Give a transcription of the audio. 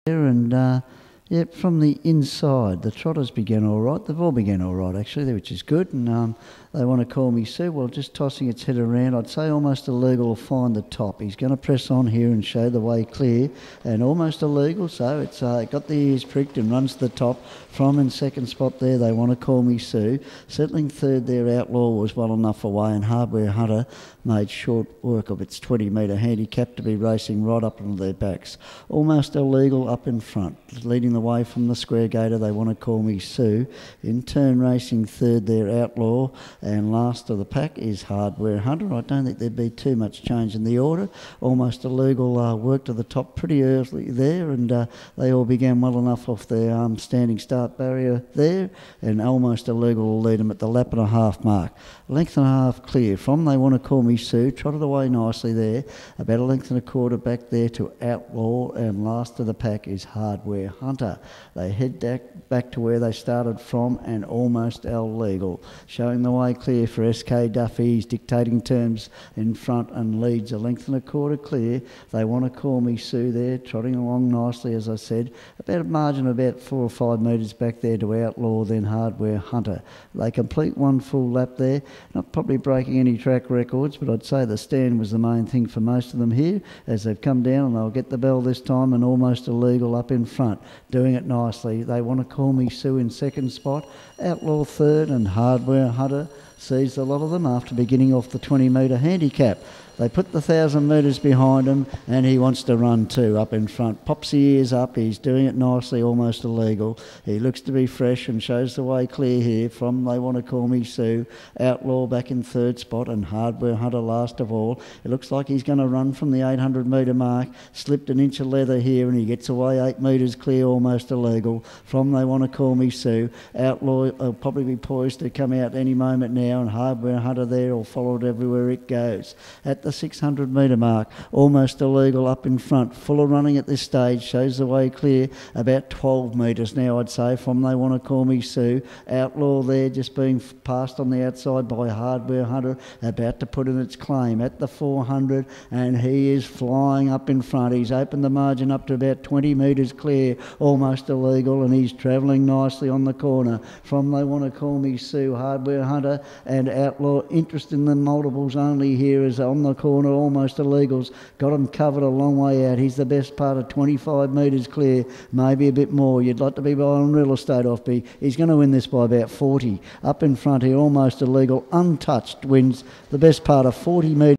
And yeah, from the inside, the trotters began all right. They've all begun all right, actually, which is good. And they want to call me Sue. Well, just tossing its head around, I'd say Almost Illegal will find the top. He's going to press on here and show the way clear. And Almost Illegal, so it's got the ears pricked and runs to the top. From in second spot there, They Want to Call Me Sue. Settling third there, Outlaw was well enough away, and Hardware Hunter made short work of its 20-metre handicap to be racing right up into their backs. Almost Illegal up in front, leading the way from the square gator, They Want to Call Me Sue. In turn, racing third there, Outlaw, and last of the pack is Hardware Hunter. I don't think there'd be too much change in the order. Almost Illegal worked to the top pretty early there, and they all began well enough off their standing start barrier there, and Almost Illegal will lead them at the lap and a half mark. Length and a half clear from They Want to Call Me Sue, trotted away nicely there, about a length and a quarter back there to Outlaw, and last of the pack is Hardware Hunter. They head back to where they started from, and Almost Illegal, showing the way clear for SK Duffy. He's dictating terms in front and leads a length and a quarter clear. They Want to Call Me Sue there, trotting along nicely, as I said, about a margin of about 4 or 5 metres back there to Outlaw, then Hardware Hunter. They complete one full lap there, not probably breaking any track records, but I'd say the stand was the main thing for most of them here as they've come down, and they'll get the bell this time, and Almost Illegal up in front, doing it nicely. They Want to Call Me Sue in second spot, Outlaw third, and Hardware Hunter sees a lot of them after beginning off the 20-metre handicap. They put the 1,000 metres behind him, and he wants to run too, up in front. Pops the ears up, he's doing it nicely, Almost Illegal. He looks to be fresh and shows the way clear here from They Want to Call Me Sue. Outlaw back in third spot, and Hardware Hunter last of all. It looks like he's going to run from the 800 metre mark. Slipped an inch of leather here, and he gets away 8 metres clear, Almost Illegal. From They Want to Call Me Sue. Outlaw will probably be poised to come out any moment now, and Hardware Hunter there will follow it everywhere it goes. At the 600 metre mark, Almost Illegal up in front, full of running at this stage, shows the way clear, about 12 metres now, I'd say, from They Want to Call Me Sue. Outlaw there just being passed on the outside by Hardware Hunter, about to put in its claim at the 400, and he is flying up in front. He's opened the margin up to about 20 metres clear, Almost Illegal, and he's travelling nicely on the corner from They Want to Call Me Sue. Hardware Hunter and Outlaw, interest in the multiples only here, is on the corner. Almost Illegal's got him covered a long way out. He's the best part of 25 metres clear, maybe a bit more. You'd like to be buying real estate off me. He's going to win this by about 40. Up in front here, Almost Illegal, untouched, wins the best part of 40 metres.